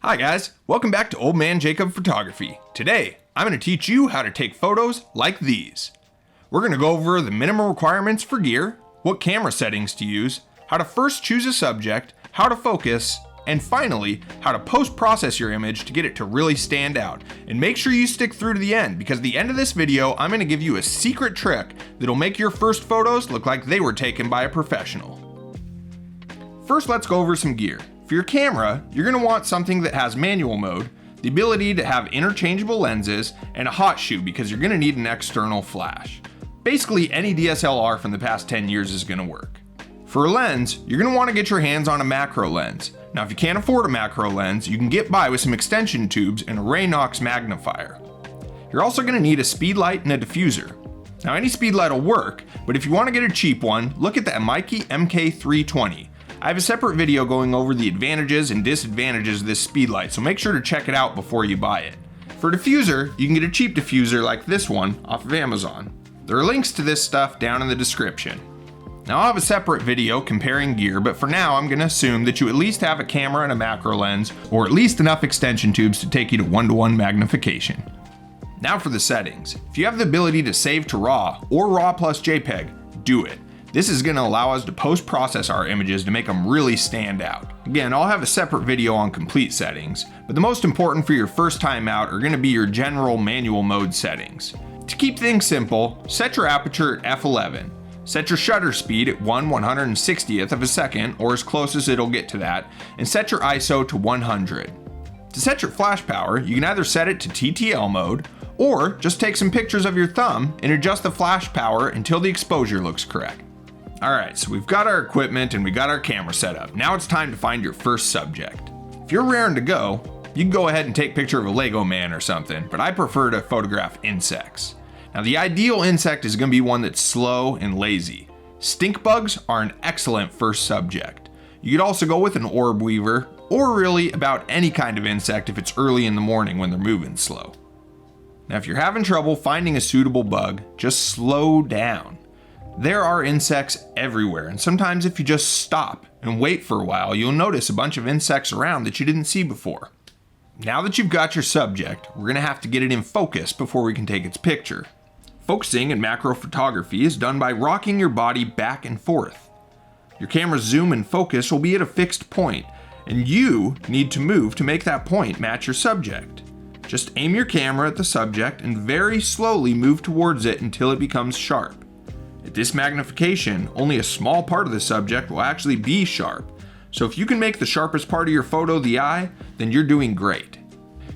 Hi guys, welcome back to Old Man Jacob Photography. Today, I'm going to teach you how to take photos like these. We're going to go over the minimum requirements for gear, what camera settings to use, how to first choose a subject, how to focus, and finally, how to post-process your image to get it to really stand out. And make sure you stick through to the end, because at the end of this video, I'm going to give you a secret trick that'll make your first photos look like they were taken by a professional. First, let's go over some gear. For your camera, you're going to want something that has manual mode, the ability to have interchangeable lenses, and a hot shoe because you're going to need an external flash. Basically, any DSLR from the past 10 years is going to work. For a lens, you're going to want to get your hands on a macro lens. Now, if you can't afford a macro lens, you can get by with some extension tubes and a Raynox Magnifier. You're also going to need a Speedlight and a Diffuser. Now, any Speedlight will work, but if you want to get a cheap one, look at the Meiki MK320. I have a separate video going over the advantages and disadvantages of this Speedlight, so make sure to check it out before you buy it. For diffuser, you can get a cheap diffuser like this one off of Amazon. There are links to this stuff down in the description. Now I'll have a separate video comparing gear, but for now I'm going to assume that you at least have a camera and a macro lens, or at least enough extension tubes to take you to 1:1 magnification. Now for the settings. If you have the ability to save to RAW or RAW plus JPEG, do it. This is going to allow us to post-process our images to make them really stand out. Again, I'll have a separate video on complete settings, but the most important for your first time out are going to be your general manual mode settings. To keep things simple, set your aperture at f11. Set your shutter speed at 1/160th of a second, or as close as it'll get to that, and set your ISO to 100. To set your flash power, you can either set it to TTL mode, or just take some pictures of your thumb and adjust the flash power until the exposure looks correct. Alright, so we've got our equipment and we got our camera set up. Now it's time to find your first subject. If you're raring to go, you can go ahead and take a picture of a Lego man or something, but I prefer to photograph insects. Now the ideal insect is going to be one that's slow and lazy. Stink bugs are an excellent first subject. You could also go with an orb weaver, or really about any kind of insect if it's early in the morning when they're moving slow. Now if you're having trouble finding a suitable bug, just slow down. There are insects everywhere, and sometimes if you just stop and wait for a while, you'll notice a bunch of insects around that you didn't see before. Now that you've got your subject, we're going to have to get it in focus before we can take its picture. Focusing in macro photography is done by rocking your body back and forth. Your camera's zoom and focus will be at a fixed point, and you need to move to make that point match your subject. Just aim your camera at the subject and very slowly move towards it until it becomes sharp. At this magnification, only a small part of the subject will actually be sharp. So if you can make the sharpest part of your photo the eye, then you're doing great.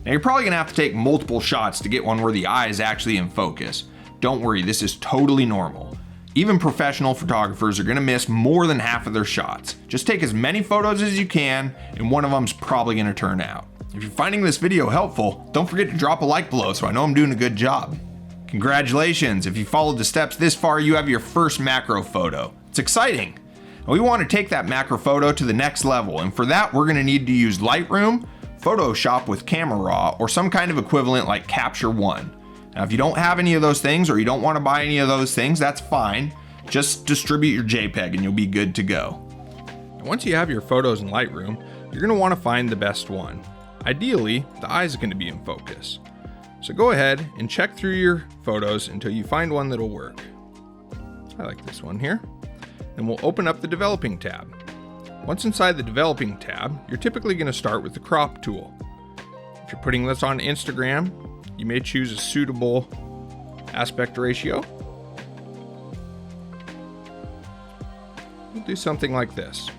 Now you're probably gonna have to take multiple shots to get one where the eye is actually in focus. Don't worry, this is totally normal. Even professional photographers are gonna miss more than half of their shots. Just take as many photos as you can, and one of them's probably gonna turn out. If you're finding this video helpful, don't forget to drop a like below so I know I'm doing a good job. Congratulations, if you followed the steps this far, you have your first macro photo. It's exciting. And we want to take that macro photo to the next level, and for that we're going to need to use Lightroom, Photoshop with Camera Raw, or some kind of equivalent like Capture One. Now if you don't have any of those things, or you don't want to buy any of those things, that's fine. Just distribute your JPEG and you'll be good to go. Once you have your photos in Lightroom, you're going to want to find the best one. Ideally, the eye is going to be in focus. So go ahead and check through your photos until you find one that'll work. I like this one here. Then we'll open up the developing tab. Once inside the developing tab, you're typically going to start with the crop tool. If you're putting this on Instagram, you may choose a suitable aspect ratio. We'll do something like this.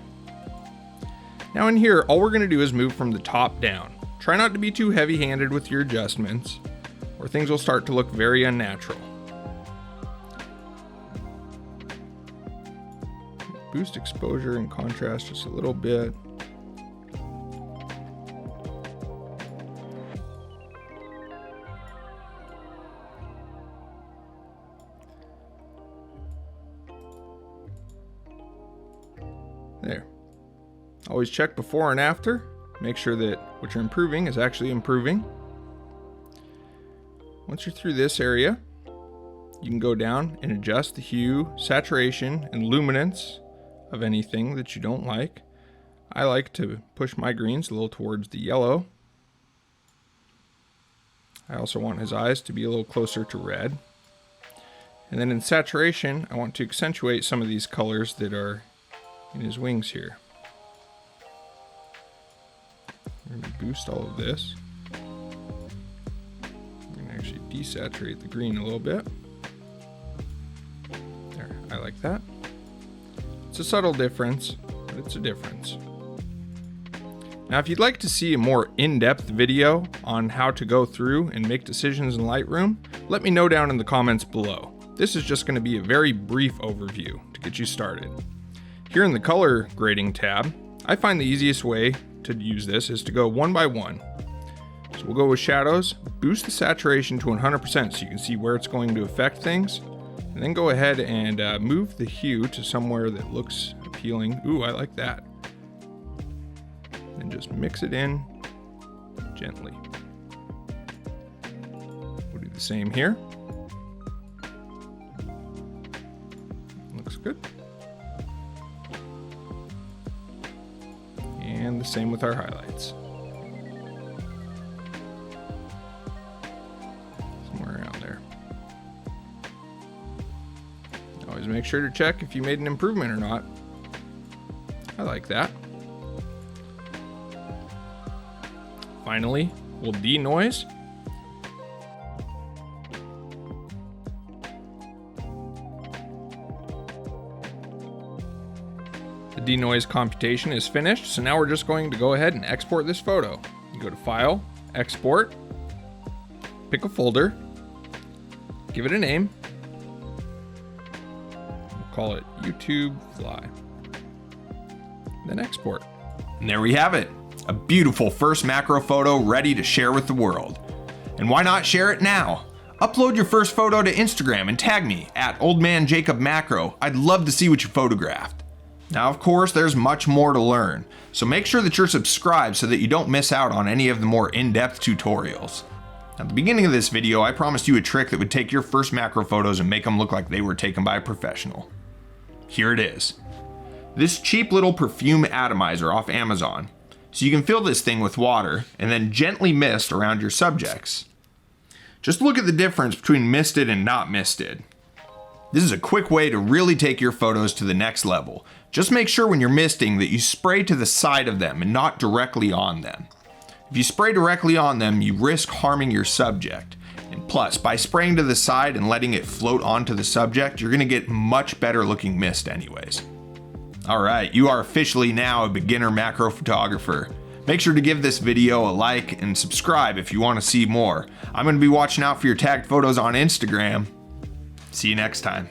Now in here, all we're going to do is move from the top down. Try not to be too heavy-handed with your adjustments, or things will start to look very unnatural. Boost exposure and contrast just a little bit. There. Always check before and after. Make sure that what you're improving is actually improving. Once you're through this area, you can go down and adjust the hue, saturation, and luminance of anything that you don't like. I like to push my greens a little towards the yellow I also want his eyes to be a little closer to red. And then in saturation, I want to accentuate some of these colors that are in his wings here. I'm going to boost all of this. I'm going to actually desaturate the green a little bit. There, I like that. It's a subtle difference, but it's a difference. Now, if you'd like to see a more in-depth video on how to go through and make decisions in Lightroom, let me know down in the comments below. This is just going to be a very brief overview to get you started. Here in the color grading tab, I find the easiest way to use this is to go one by one. So we'll go with shadows, boost the saturation to 100% so you can see where it's going to affect things, and then go ahead and move the hue to somewhere that looks appealing. Ooh, I like that. And just mix it in gently. We'll do the same here. Looks good. And the same with our highlights. Somewhere around there. Always make sure to check if you made an improvement or not. I like that. Finally, we'll denoise. The denoise computation is finished, so now we're just going to go ahead and export this photo. You go to File, Export, pick a folder, give it a name. We'll call it YouTube Fly. Then export. And there we have it. A beautiful first macro photo ready to share with the world. And why not share it now? Upload your first photo to Instagram and tag me at oldmanjacobmacro. I'd love to see what you photographed. Now, of course, there's much more to learn, so make sure that you're subscribed so that you don't miss out on any of the more in-depth tutorials. At the beginning of this video, I promised you a trick that would take your first macro photos and make them look like they were taken by a professional. Here it is. This cheap little perfume atomizer off Amazon. So you can fill this thing with water and then gently mist around your subjects. Just look at the difference between misted and not misted. This is a quick way to really take your photos to the next level. Just make sure when you're misting that you spray to the side of them and not directly on them. If you spray directly on them, you risk harming your subject. And plus, by spraying to the side and letting it float onto the subject, you're going to get much better looking mist anyways. Alright, you are officially now a beginner macro photographer. Make sure to give this video a like and subscribe if you want to see more. I'm going to be watching out for your tagged photos on Instagram. See you next time.